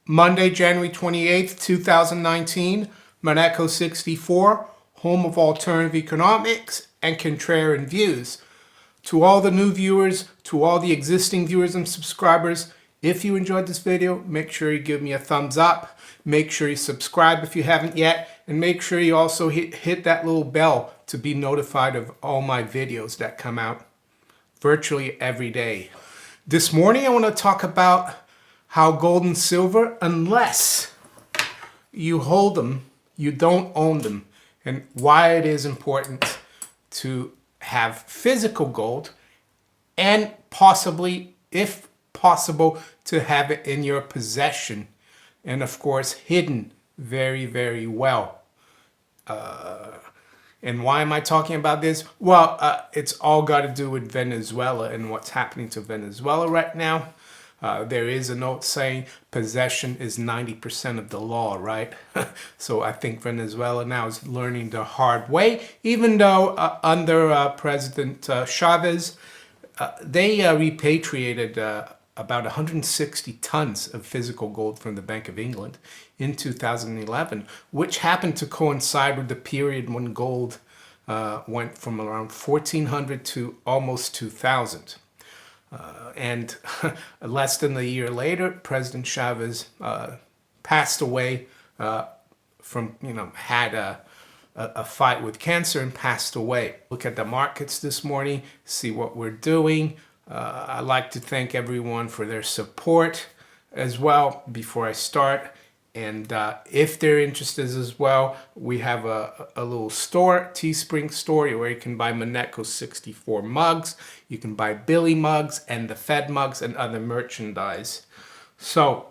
Monday, January 28th, 2019, Monaco 64, home of alternative economics and contrarian views. To all the new viewers, to all the existing viewers and subscribers, if you enjoyed this video, make sure you give me a thumbs up. Make sure you subscribe if you haven't yet, and make sure you also hit that little bell to be notified of all my videos that come out virtually every day. This morning I want to talk about how gold and silver, unless you hold them, you don't own them, and why it is important to have physical gold and possibly, if possible, to have it in your possession and of course hidden very, very well. And why am I talking about this? Well, it's all got to do with Venezuela and what's happening to Venezuela right now. There is a note saying possession is 90% of the law, right? So I think Venezuela now is learning the hard way, even though under President Chavez, they repatriated about 160 tons of physical gold from the Bank of England in 2011, which happened to coincide with the period when gold went from around 1400 to almost 2000. And less than a year later, President Chavez passed away from, had a fight with cancer and passed away. Look at the markets this morning, see what we're doing. I'd like to thank everyone for their support as well before I start. And if they're interested as well, we have a little store, Teespring store, where you can buy Monaco 64 mugs. You can buy Billy mugs and the Fed mugs and other merchandise. So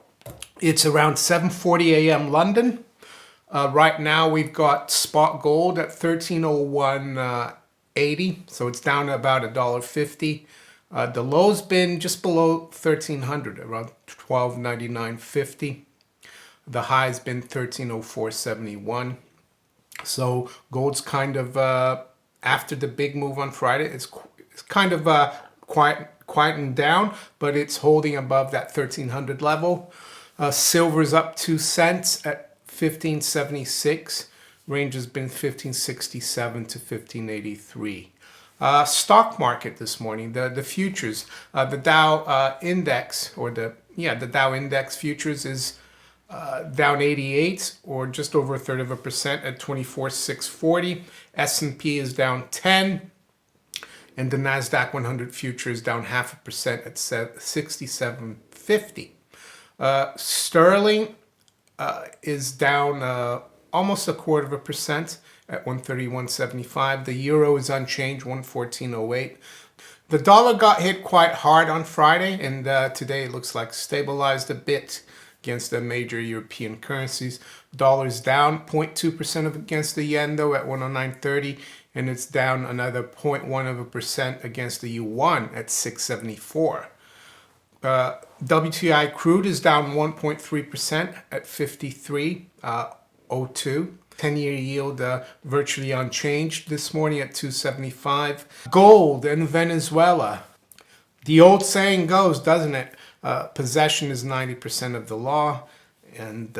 it's around 7:40 a.m. London. Right now we've got spot gold at 1301.80, so it's down to about $1.50. The low's been just below 1300, around 1299.50. The high's been 1304.71. So gold's kind of after the big move on Friday, it's kind of quieting down, but it's holding above that 1300 level. Silver's up 2 cents at 1576. Range has been 1567 to 1583. Stock market this morning, the futures, the Dow index, or the Dow index futures is down 88, or just over 1/3% at 24,640. S&P is down 10, and the Nasdaq 100 future is down 0.5% at 67.50. Sterling is down almost 1/4% at 131.75. The euro is unchanged, 114.08. The dollar got hit quite hard on Friday, and today it looks like stabilized a bit against the major European currencies. Dollar's down 0.2% against the yen, though, at 109.30, and it's down another 0.1% against the yuan at 674. WTI crude is down 1.3% at 53.02. 10-year yield virtually unchanged this morning at 275. Gold in Venezuela. The old saying goes, doesn't it? Possession is 90% of the law, and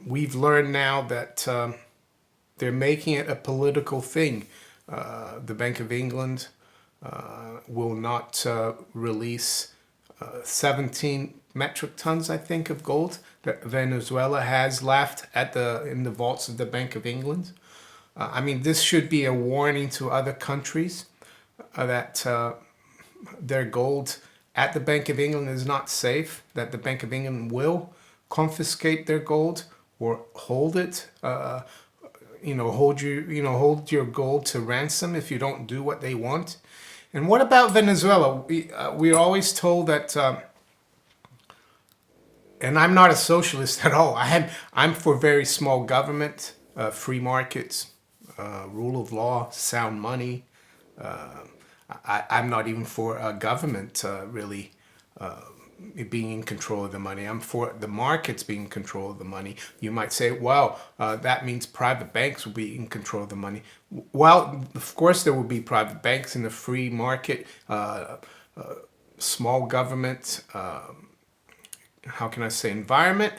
we've learned now that they're making it a political thing. The Bank of England will not release 17 metric tons, I think, of gold that Venezuela has left in the vaults of the Bank of England. I mean, this should be a warning to other countries that their gold at the Bank of England is not safe, that the Bank of England will confiscate their gold or hold it, hold your gold to ransom if you don't do what they want. And what about Venezuela? We're always told that, and I'm not a socialist at all. I'm for very small government, free markets, rule of law, sound money. I'm not even for government really being in control of the money. I'm for the markets being in control of the money. You might say, well, that means private banks will be in control of the money. Well, of course there will be private banks in a free market, small government, how can I say, environment.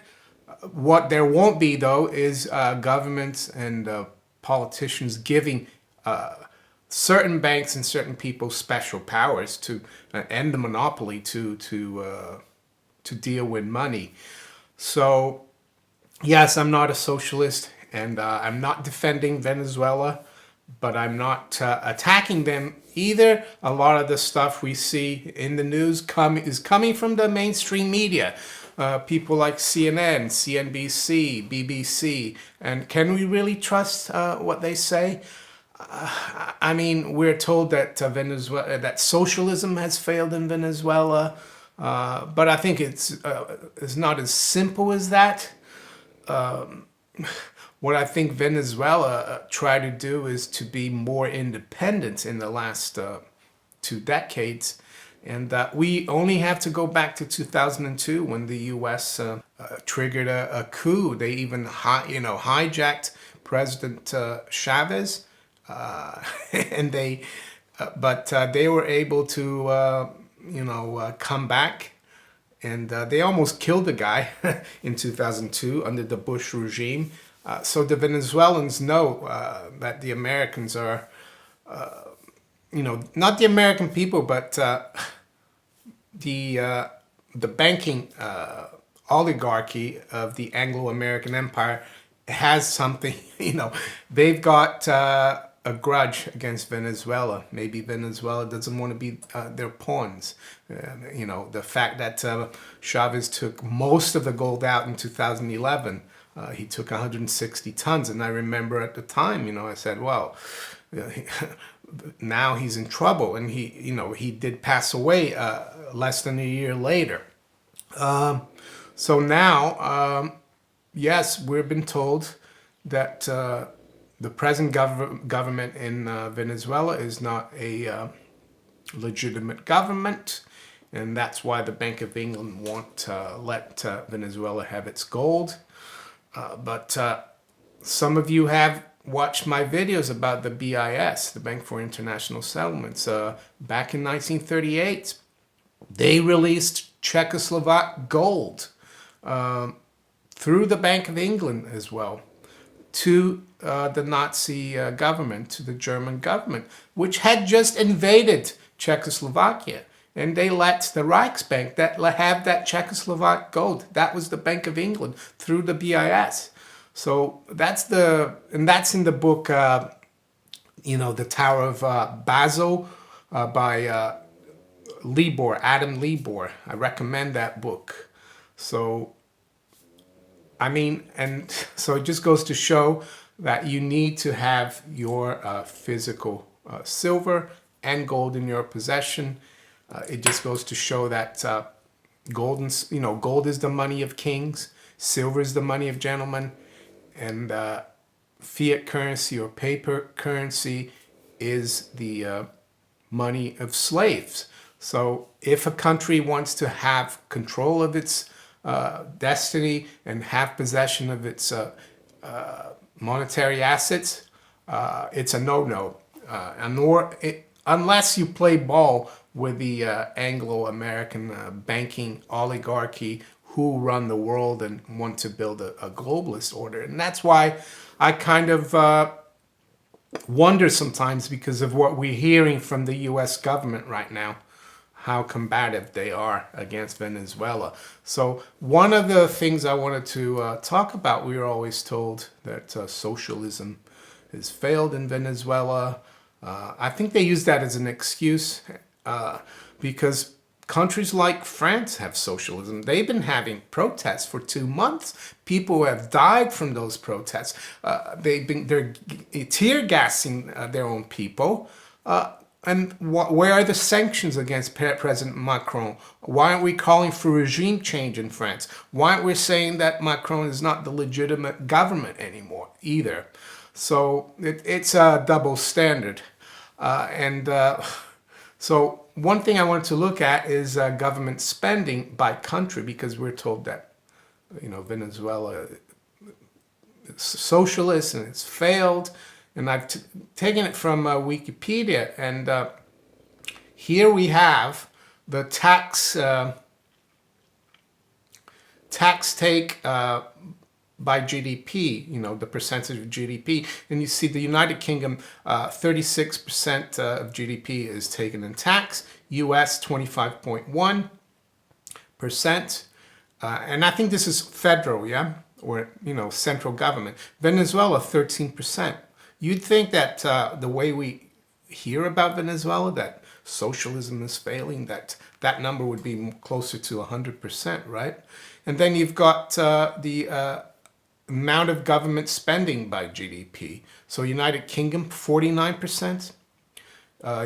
What there won't be, though, is governments and politicians giving certain banks and certain people special powers to end the monopoly to deal with money. So, yes, I'm not a socialist, and I'm not defending Venezuela, but I'm not attacking them either. A lot of the stuff we see in the news is coming from the mainstream media. People like CNN, CNBC, BBC, and can we really trust what they say? I mean, we're told that Venezuela, that socialism has failed in Venezuela, but I think it's not as simple as that. What I think Venezuela tried to do is to be more independent in the last 2 decades. And we only have to go back to 2002 when the US triggered a coup. They even hijacked President Chavez, and they were able to come back. And they almost killed the guy in 2002 under the Bush regime. So the Venezuelans know that the Americans are, not the American people, but the banking oligarchy of the Anglo-American Empire has something, they've got a grudge against Venezuela. Maybe Venezuela doesn't want to be their pawns. The fact that Chavez took most of the gold out in 2011, he took 160 tons. And I remember at the time, I said, well, now he's in trouble. And he did pass away less than a year later. So now, yes, we've been told that the present government in Venezuela is not a legitimate government, and that's why the Bank of England won't let Venezuela have its gold. But some of you have watched my videos about the BIS, the Bank for International Settlements. Back in 1938, they released Czechoslovak gold through the Bank of England as well to the Nazi government, to the German government, which had just invaded Czechoslovakia. And they let the Reichsbank have that Czechoslovak gold. That was the Bank of England through the BIS. So that's in the book, The Tower of Basel by Libor, Adam Libor. I recommend that book. So, so it just goes to show that you need to have your physical silver and gold in your possession. It just goes to show that gold is the money of kings, silver is the money of gentlemen, and fiat currency or paper currency is the money of slaves. So if a country wants to have control of its destiny and have possession of its monetary assets, it's a no-no. Unless you play ball with the Anglo-American banking oligarchy who run the world and want to build a globalist order. And that's why I kind of wonder sometimes, because of what we're hearing from the US government right now, how combative they are against Venezuela. So one of the things I wanted to talk about, we were always told that socialism has failed in Venezuela. I think they use that as an excuse because countries like France have socialism. They've been having protests for 2 months. People have died from those protests. They're tear gassing their own people. And where are the sanctions against President Macron? Why aren't we calling for regime change in France? Why aren't we saying that Macron is not the legitimate government anymore either? So it's a double standard. So one thing I wanted to look at is government spending by country, because we're told that, Venezuela is socialist and it's failed. And I've taken it from Wikipedia, and here we have the tax tax take by GDP, you know, the percentage of GDP. And you see the United Kingdom, 36% of GDP is taken in tax, US 25.1%. And I think this is federal, yeah? Or, you know, central government. Venezuela, 13%. You'd think that the way we hear about Venezuela, that socialism is failing, that number would be closer to 100%, right? And then you've got the amount of government spending by GDP. So United Kingdom, 49%.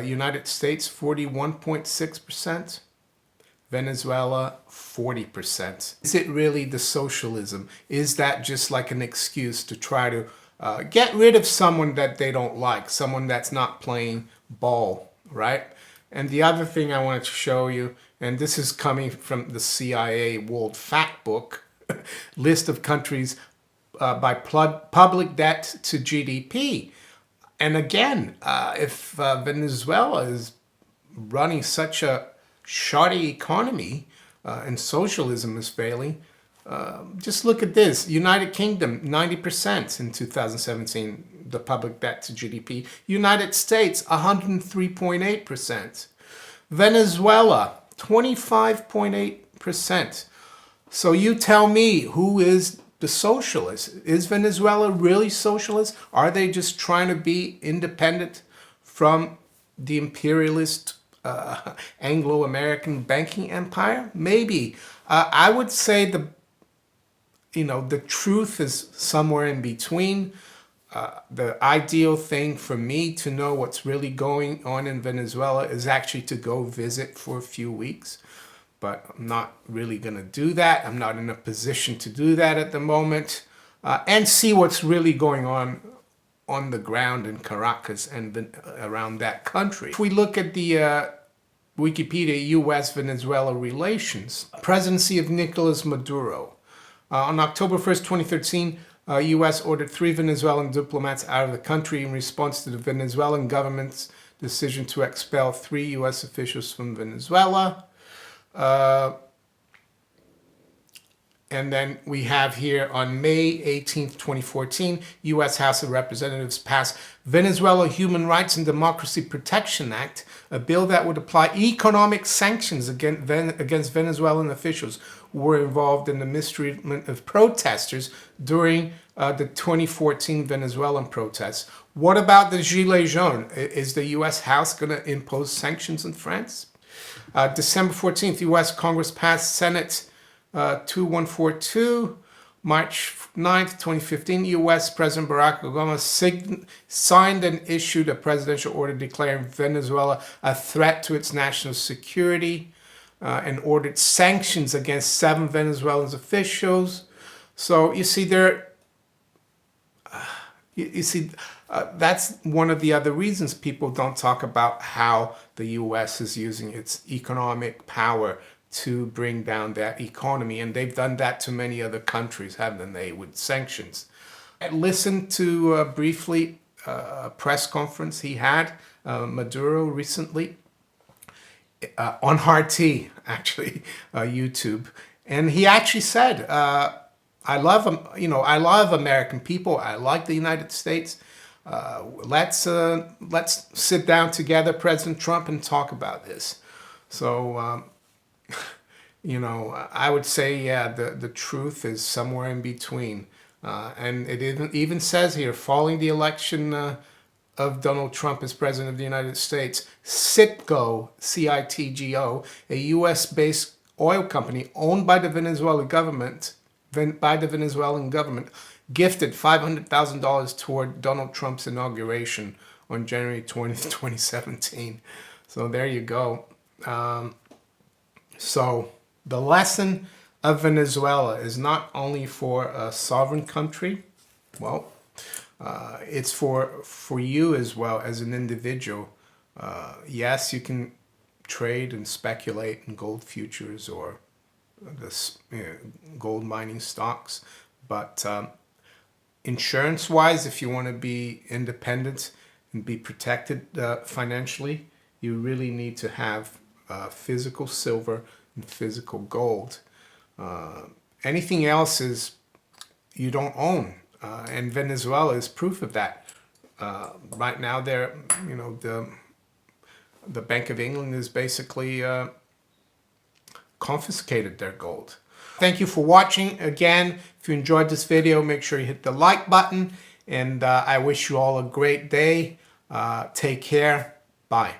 United States, 41.6%. Venezuela, 40%. Is it really the socialism? Is that just like an excuse to try to get rid of someone that they don't like, someone that's not playing ball, right? And the other thing I wanted to show you, and this is coming from the CIA World Fact Book, list of countries by public debt to GDP. And again, if Venezuela is running such a shoddy economy and socialism is failing, just look at this. United Kingdom, 90% in 2017, the public debt to GDP. United States, 103.8%. Venezuela, 25.8%. So you tell me, who is the socialist? Is Venezuela really socialist? Are they just trying to be independent from the imperialist Anglo-American banking empire? Maybe. I would say the truth is somewhere in between. The ideal thing for me to know what's really going on in Venezuela is actually to go visit for a few weeks. But I'm not really going to do that. I'm not in a position to do that at the moment. And see what's really going on the ground in Caracas and around that country. If we look at the Wikipedia US-Venezuela relations, presidency of Nicolas Maduro. On October 1st, 2013, U.S. ordered 3 Venezuelan diplomats out of the country in response to the Venezuelan government's decision to expel 3 U.S. officials from Venezuela. And then we have here on May 18th, 2014, U.S. House of Representatives passed Venezuela Human Rights and Democracy Protection Act, a bill that would apply economic sanctions against Venezuelan officials who were involved in the mistreatment of protesters during the 2014 Venezuelan protests. What about the Gilets jaunes? Is the U.S. House going to impose sanctions on France? December 14th, U.S. Congress passed Senate 2142. March 9th, 2015, U.S. President Barack Obama signed and issued a presidential order declaring Venezuela a threat to its national security and ordered sanctions against 7 Venezuelan officials. So you see, that's one of the other reasons people don't talk about how the U.S. is using its economic power to bring down that economy. And they've done that to many other countries, haven't they, with sanctions. I listened to briefly a press conference he had, Maduro, recently, on RT, actually, YouTube. And he actually said, I love American people. I like the United States. Let's sit down together, President Trump, and talk about this. So, I would say, yeah, the truth is somewhere in between. And it even says here, following the election of Donald Trump as President of the United States, CITGO, C-I-T-G-O, a U.S.-based oil company owned by the Venezuelan government, gifted $500,000 toward Donald Trump's inauguration on January 20th, 2017. So there you go. So the lesson of Venezuela is not only for a sovereign country, well, it's for you as well as an individual. Yes, you can trade and speculate in gold futures or gold mining stocks, but insurance-wise, if you want to be independent and be protected financially, you really need to have physical silver and physical gold. Anything else is you don't own, and Venezuela is proof of that. Right now, they're, you know, the Bank of England is basically confiscated their gold. Thank you for watching. Again, if you enjoyed this video, make sure you hit the like button, and I wish you all a great day. Take care. Bye.